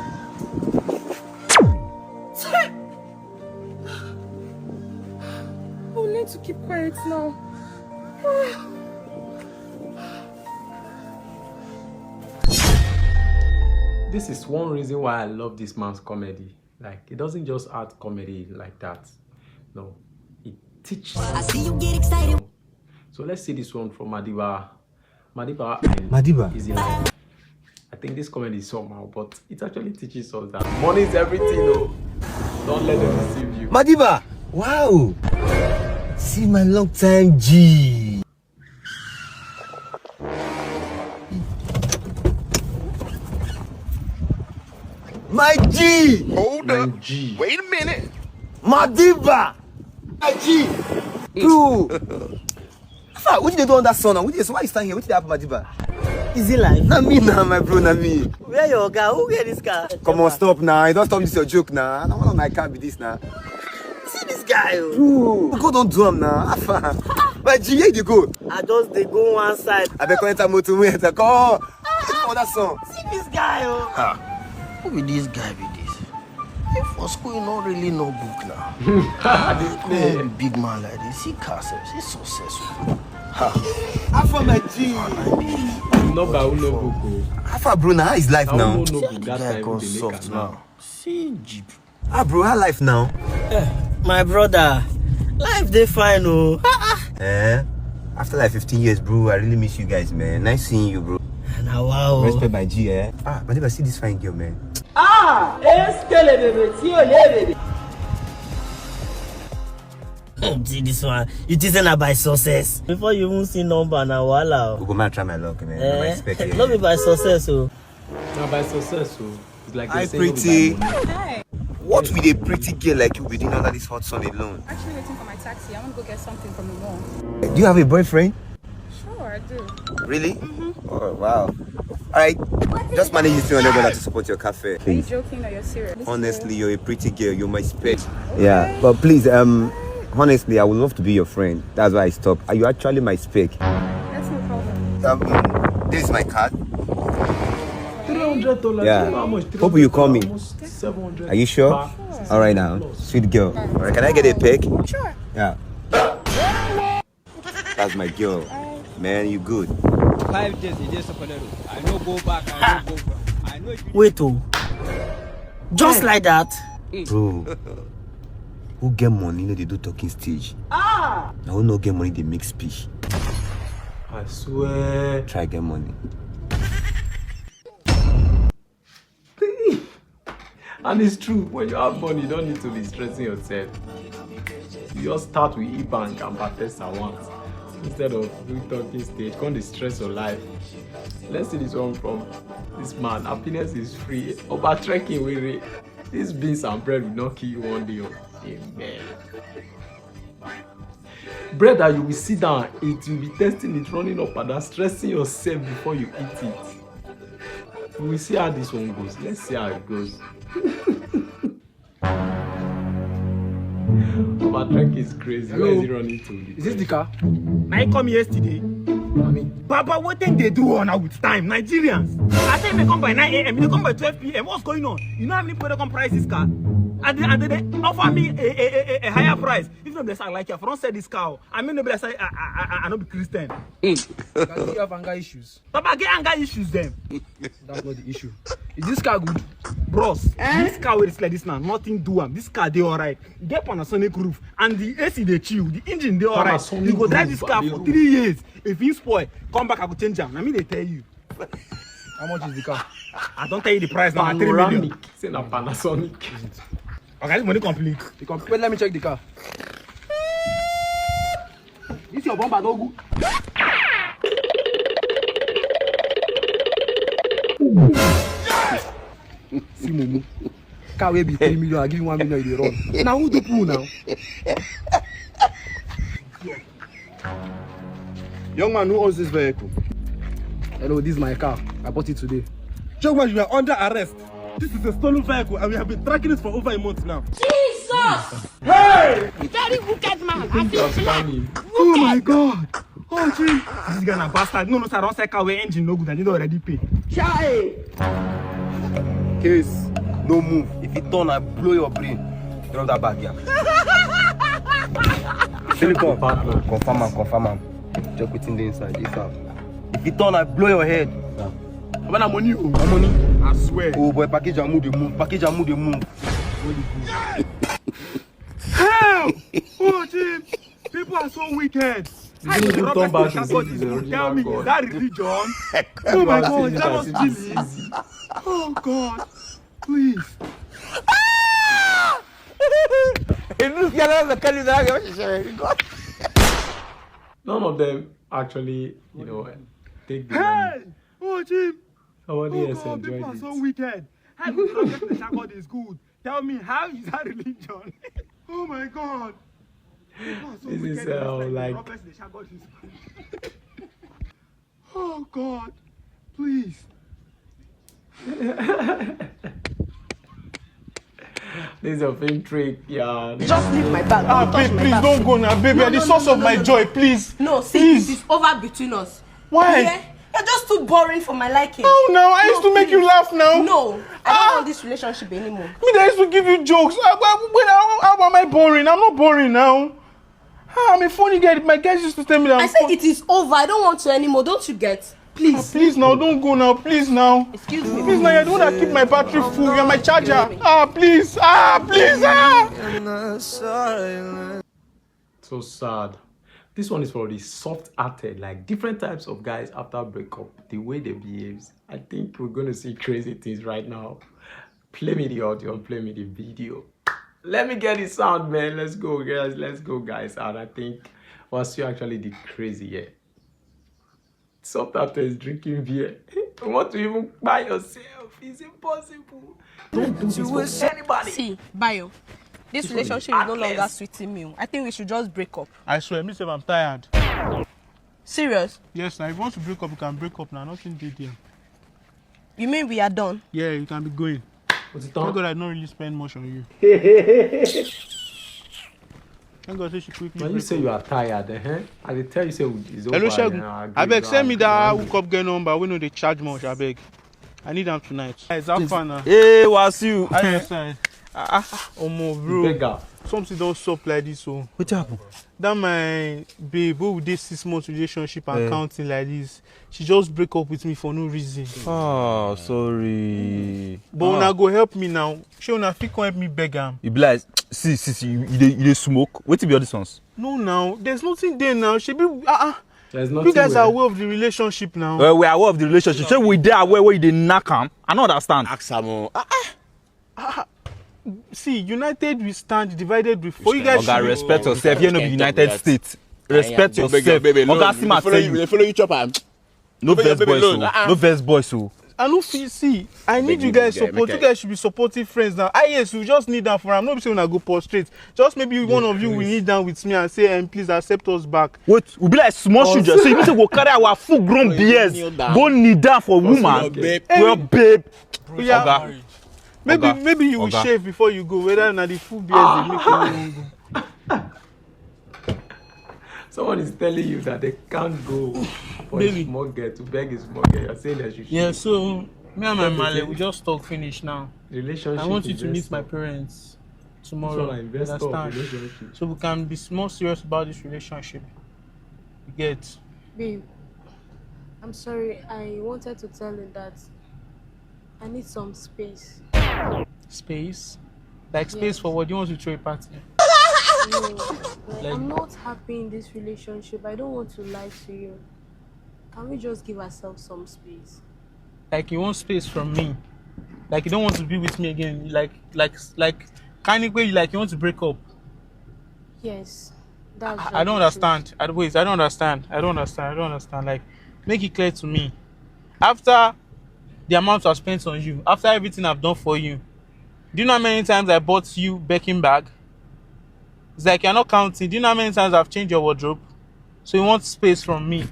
We'll need to keep quiet now. This is one reason why I love this man's comedy. Like, it doesn't just add comedy like that. No, it teaches. I see you get excited. So let's see this one from Madiba. Madiba is in life. I think this comedy is somehow, but it actually teaches us that money is everything. No, don't let them deceive you. Madiba, wow. See my long time G. My G! Hold up. G. Wait a minute. Madiba! My G! Bro! What did they do on that song now? Why you stand here? What did they happen, Madiba? Is it live? Not me now, my bro, not me. Where your guy? Who get this car? Come on, stop now. Don't stop this your joke now. I don't want my car be this now. See this guy, Bro, go don't do him now. My G, where you go? I just they go one side. I be calling motor to call. It's for that song. See this guy, Who be this guy be this? If for school you don't really know book now. Big man like this, he cars, he's successful. Alpha my G. No book. Alpha bro, now how is life now? See the guy gone soft now. See Jeep. Bro, how life now? My brother, life they fine After like 15 years, bro, I really miss you guys, man. Nice seeing you, bro. Now wow. Respect by G, but never see this fine girl, man. See this one. You think that by success? Before you even see number now, voila. We go man try my luck, man. Not be by success, Not by success, It's like hi, pretty. What with a pretty girl like you be doing under this hot sun alone? Actually waiting for my taxi. I want to go get something from the mall. Do you have a boyfriend? Sure, I do. Really? Oh, wow. Alright, just manage this $300 to support your cafe. Are you joking or you're serious? Honestly, you're a pretty girl. You're my spec. Okay. Yeah, but please, honestly, I would love to be your friend. That's why I stopped. Are you actually my spec? That's no problem. This is my card. $300. Yeah. Hope you call me. Are you sure? All right now, sweet girl. All right, can I get a pic? Sure. Yeah. That's my girl. Man, you good. 5 days, it is a I know go back. I know go back. I know. Wait, just like that. Bro, who get money? They do talking stage. Now who no get money? They make speech. I swear. Try get money. And it's true, when you have money, you don't need to be stressing yourself. You just start with e-bank and Baptist at once. Instead of doing talking stage, can't stress your life. Let's see this one from this man. Happiness is free. Over trekking with it. These beans and bread will not kill you one day. Amen. Bread that you will sit down and eat, you'll be testing it, running up and down, stressing yourself before you eat it. We will see how this one goes. Let's see how it goes. Our track is crazy. Hello? Where is he running to? Is this the car? I come yesterday. Papa, what thing they do on now with time? Nigerians. I say they come by 9 a.m. They come by 12 p.m. What's going on? You know how many people they come price this car? And they offer me a higher price. If not, they say like if I don't sell this car, I mean, they say I not be Christian. You have anger issues. Papa, get anger issues then. That's not the issue. Is this car good? Bros, this car is like this now. Nothing do am. This car they alright. Get Panasonic roof and the AC they chill. The engine they alright. You go drive this car for 3 years. If you spoil, come back I go change them. I mean they tell you. How much is the car? I don't tell you the price now. 3 million. Say na Panasonic. Okay, money complete. Wait, let me check the car. This your bumper no good. See Momo. Car will be 3 million. I give you 1 million. You run. Now who do pull now? Young man, who owns this vehicle? Hello, this is my car. I bought it today. Young man, you are under arrest. This is a stolen vehicle and we have been tracking it for over a month now. Jesus! Hey! Very wicked man. I feel Oh my God! Oh, gee. This guy na bastard. No, sir, don't say car where engine no good and you don't already pay. Chai! Case, no move. If you turn, I blow your brain. Drop that bag, yeah. Silicon, confirm am. Check within the inside. If you turn, I blow your head. When I'm money, money. I swear. Oh boy, package and move, they move. Hell! Oh, gee. People are so wicked. How you turn back to tell me, is that religion? Oh my God, that was Jesus. Oh God, please. None of them actually, take the Hey! money. Oh, Jim. Somebody else God, enjoyed people are it. so wicked. How you not get the shagod is good? Tell me, how is that religion? Oh my God. People are so This is wicked, like the shagod is good. Oh God, please. this is a film trick, yeah. Just leave my bag. Babe, please don't go now, baby. You're the source of my joy, please. No, see, Please. it is over between us. Why? Yeah? You're just too boring for my liking. Oh no, I used to make you laugh now. No, I don't want this relationship anymore. Me, I used to give you jokes. How am I boring? I'm not boring now. I'm a funny guy. My guys used to tell me that I said it is over. I don't want to anymore. Don't you get? Please. Please now, don't go now. Please now. Excuse me. Please now, you're the one that keep my battery full. You're my charger. Please. Please. So sad. This one is for the soft-hearted, like different types of guys after breakup, the way they behave. I think we're going to see crazy things right now. Play me the audio and play me the video. Let me get the sound, man. Let's go, guys. Let's go, guys. And I think once you actually did crazy, yeah. Soft-hearted is drinking beer. You want to even buy yourself. It's impossible. Don't do this for anybody. See, Bayo. This relationship is no longer sweeting me. I think we should just break up. I swear, myself, I'm tired. Serious? Yes, now if you want to break up, you can break up now. Nothing did here. You mean we are done? Yeah, you can be going. What's it Thank God I don't really spend much on you. Thank God she quickly. When you say you are tired, I will tell you say it's over. Hello, Shagun. I beg, send me that hookup girl number. We know they charge much. I beg. I need them tonight. It's that fun now. Hey, what's you? Bro. Beggar. Something don't stop like this. So. What happened? That my babe who did 6 months relationship and counting like this. She just break up with me for no reason. Oh, sorry. But una go help me now. She una fit come help me beg am. You be like, see, you smoke. What be all these ones? No, now there's nothing there now. She be There's nothing. You guys are aware of the relationship now. Well, we are aware of the relationship. So we there aware where you didn't knock am. I don't understand. See, united we stand, divided we fall. You guys should respect yourself. You know the United States. Respect yourself. Oga Sima tell you. They follow you chop am. No best boys, so. No best boys, so. I don't feel, see, I need you guys support. You guys should be supportive friends now. Yes, we just need that for am. Nobody say when I go prostrate. Just maybe one of you will kneel down with me and say, please accept us back. Wait, we be like small children. So you need to go carry our full-grown beers. Go kneel down for woman. Well, babe. Yeah. Maybe you will shave before you go. Whether na the full beers they make you go. Someone is telling you that they can't go for a small girl to beg a small girl. You're saying that you should. Yeah, so me and my Male, we just talk finish now. Relationship. I want you to meet my parents tomorrow. Understand? So we can be more serious about this relationship. You get? Babe, I'm sorry. I wanted to tell you that I need some space. Space? Like space for what? You want to throw a party? No, I'm not happy in this relationship. I don't want to lie to you. Can we just give ourselves some space? Like you want space from me? Like you don't want to be with me again? Like kind of way you want to break up? Yes, that's. I don't understand. Wait, I don't understand. Like, make it clear to me. After the amount I've spent on you, after everything I've done for you, do you know how many times I bought you Birkin bag? It's like you're not counting. Do you know how many times I've changed your wardrobe? So you want space from me?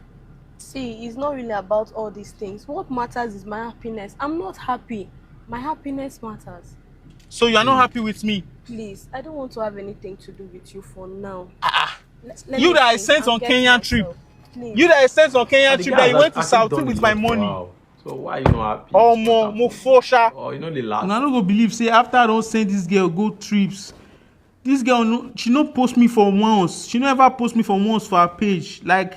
See, it's not really about all these things. What matters is my happiness. I'm not happy. My happiness matters. So you're not happy with me? Please, I don't want to have anything to do with you for now. You that I sent on Kenyan trip. explain. You that sent on Kenyan The trip guys that you went to actually Saudi done with a my lot. money. Wow. So why you not happy? Oh, mo fosha. Oh, you know the last. And I don't go believe say after I don't send this girl go trips. This girl no, she no post me for once. She never post me for once for her page. Like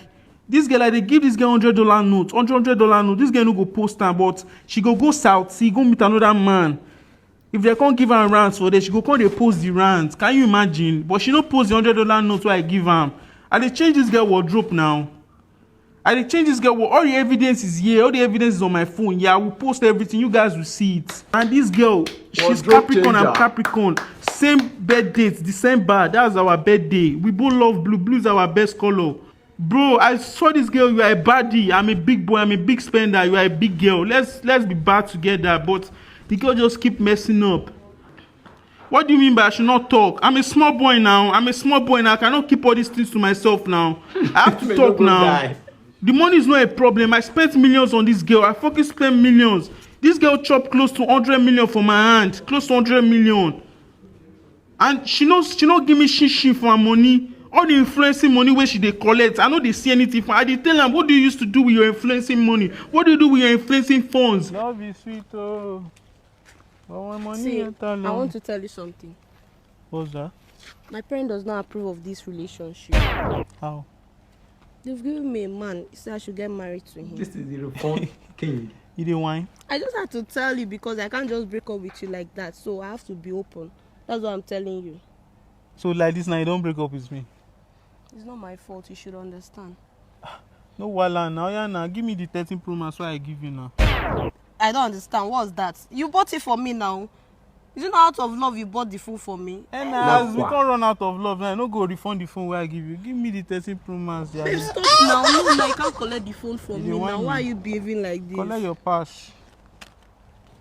this girl, like they give this girl $100 note, $100 note. This girl no go post her, but she go South Sea, go meet another man. If they can't give her rants for this, she go come they post the rants. Can you imagine? But she no post the $100 note where I give her. And they change this girl wardrobe now. I dey change this girl. All the evidence is here. All the evidence is on my phone. Yeah, I will post everything. You guys will see it. And this girl, she's Capricorn. I'm Capricorn. Same birth date, December. That's our birthday. We both love blue. Blue is our best color. Bro, I saw this girl. You are a baddie. I'm a big boy. I'm a big spender. You are a big girl. Let's be bad together. But the girl just keep messing up. What do you mean by I should not talk? I'm a small boy now. I cannot keep all these things to myself now. I have to talk now. The money is not a problem. I spent millions on this girl. I fucking spent millions. This girl chopped close to 100 million for my hand. Close to 100 million. And she not give me shit for her money. All the influencing money where she they collect. I know they see anything for. I dey tell them, what do you used to do with your influencing money? What do you do with your influencing funds? Love is sweet, oh. But my money See, ain't I alone. want to tell you something. What's that? My parent does not approve of this relationship. How? They've given me a man. He said I should get married to him. This is the reform king. You didn't whine? I just had to tell you because I can't just break up with you like that. So I have to be open. That's what I'm telling you. So like this now, you don't break up with me? It's not my fault. You should understand. No, wala now, yeah, now. Give me the 13 Pro Max what I give you now. I don't understand. What's that? You bought it for me now. Is it not out of love you bought the phone for me? And as we can't run out of love, now I no go refund the phone where I give you. Give me the 13 Pro Max. Yeah. Babe, stop now. No, you can't collect the phone from me now. Why are you behaving like this? Collect your pass.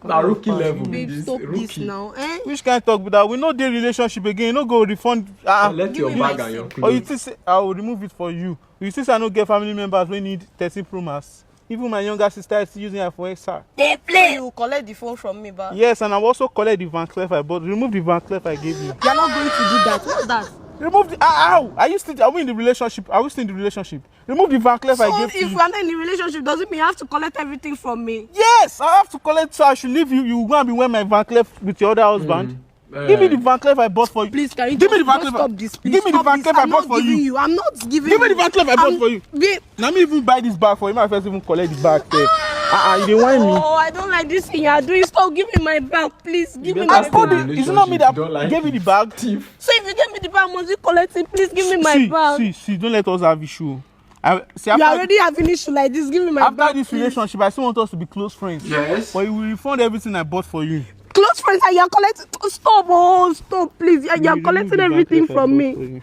Now rookie level. Babe, stop this now. Eh? Which kind of talk with that? We know the relationship again. You no go refund. Let your bag and your clothes. Or you think say I will remove it for you. You think say I no get family members wey need 13 Pro Max. Even my younger sister is using it for XR. They play. You collect the phone from me, but yes, and I will also collect the Van Cleef I bought. Remove the Van Cleef I gave you. You're not going to do that. What's that? Remove the ow! Are we in the relationship? Are we still in the relationship? Remove the Van Cleef I gave to you. So if we're not in the relationship, doesn't mean you have to collect everything from me? Yes, I have to collect. So I should leave you. You go and be wearing my Van Cleef with your other husband. Give me the Van Cleef I bought for you. Please, can you give me the Van Cleef? Stop this. Give me the Van Cleef I bought for you. I'm not giving you. Give me the Van Cleef I bought for you. Babe. Now me even buy this bag for you. My first even collect the bag. You didn't want me. Oh, I don't like this thing you are doing. Stop. Give me my bag, please. Give me my bag. Is it not me that gave you the bag? So if you give me the bag, must you collect it? Please give me my bag. See, don't let us have issue. You already have an issue like this. Give me my bag. After this relationship, I still want us to be close friends. Yes. But you will refund everything I bought for you. Close friends and you're collecting. Stop, please. You're collecting everything from me.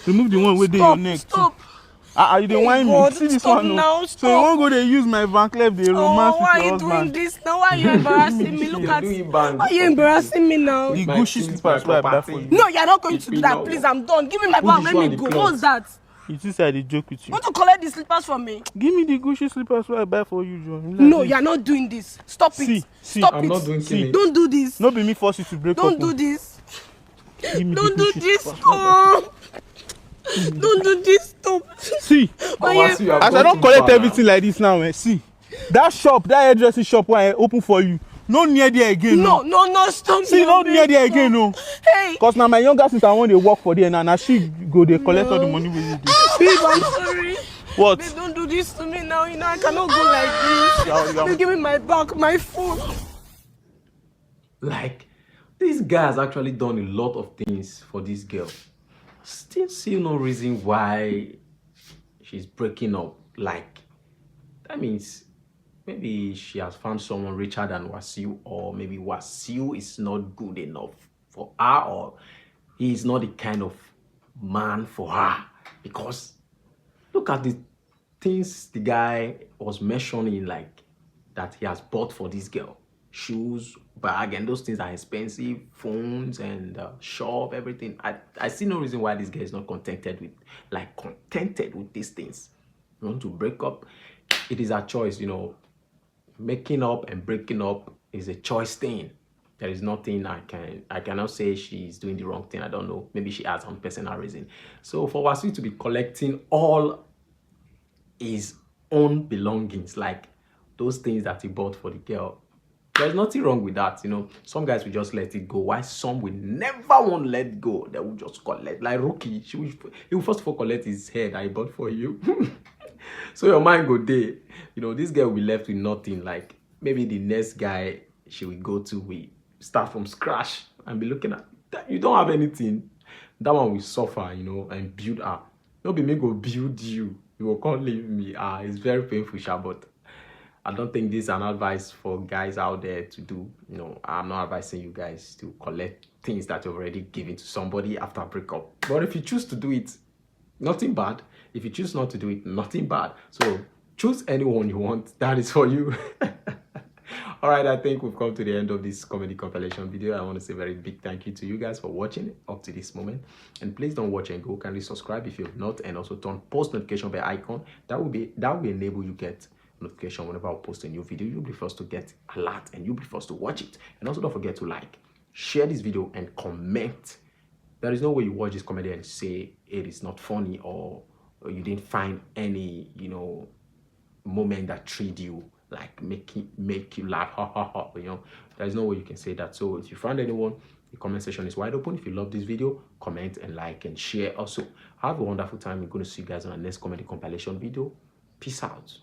Remove the one with your neck. Stop. You don't want me. See this one now. So you won't go to use my Van Cleef, the romance why with your are you doing husband. this now? Why are you embarrassing me? Look at it. Why are you embarrassing me now? The Gucci slippers where I buy for you. No, you're not going to do that. Please, I'm done. Give me my bag. Let me go. What's that? You think I did joke with you? Want to collect the slippers from me? Give me the Gucci slippers where I buy for you, John. No, you're not doing this. Stop it. Stop I'm it. not doing killing. Don't do this. No, be me force you to break up. Don't do this. Don't do this. Stop. Don't do this. Stop. See, as I don't collect everything like this now, see, that shop, that hairdressing shop where I open for you, no near there again. No, stop. See, no near there again, no. Hey. Cause now my younger sister want to work for there, and now she go they collect all the money with you. Babe, I'm sorry. What? Babe, don't do this to me now. You know I cannot go like this. You give me my bag, my phone. Like, this guy has actually done a lot of things for this girl. Still see no reason why she's breaking up. Like, that means maybe she has found someone richer than Wasiu, or maybe Wasiu is not good enough for her, or he is not the kind of man for her. Because look at the things the guy was mentioning, like that he has bought for this girl. Shoes, bag, and those things are expensive. Phones and shop, everything. I see no reason why this guy is not contented with these things. You want to break up? It is a choice, you know. Making up and breaking up is a choice thing. There is nothing I cannot say she's doing the wrong thing. I don't know. Maybe she has some personal reason. So for Wasiu to be collecting all his own belongings, like those things that he bought for the girl. There's nothing wrong with that, you know. Some guys will just let it go, while some will never want to let go. They will just collect. Like Rookie, he will first of all collect his hair that he bought for you. So your mind go there. You know, this girl will be left with nothing. Like maybe the next guy she will go to will start from scratch and be looking at that. You don't have anything. That one will suffer, you know, and build up. No be me go build you. You will can't leave me. It's very painful, but I don't think this is an advice for guys out there to do. You know, I'm not advising you guys to collect things that you've already given to somebody after a breakup. But if you choose to do it, nothing bad. If you choose not to do it, nothing bad. So choose anyone you want. That is for you. All right, I think we've come to the end of this comedy compilation video. I want to say a very big thank you to you guys for watching up to this moment. And please don't watch and go. Kindly subscribe if you have not, and also turn post notification bell icon. That will enable you get notification whenever I post a new video. You'll be first to get alert, and you'll be first to watch it. And also don't forget to like, share this video, and comment. There is no way you watch this comedy and say it is not funny, or you didn't find any, you know, moment that treat you, like make you laugh, ha ha ha. You know, there's no way you can say that. So if you find anyone, the comment section is wide open. If you love this video, comment and like and share. Also, have a wonderful time. We're going to see you guys on our next comedy compilation video. Peace out.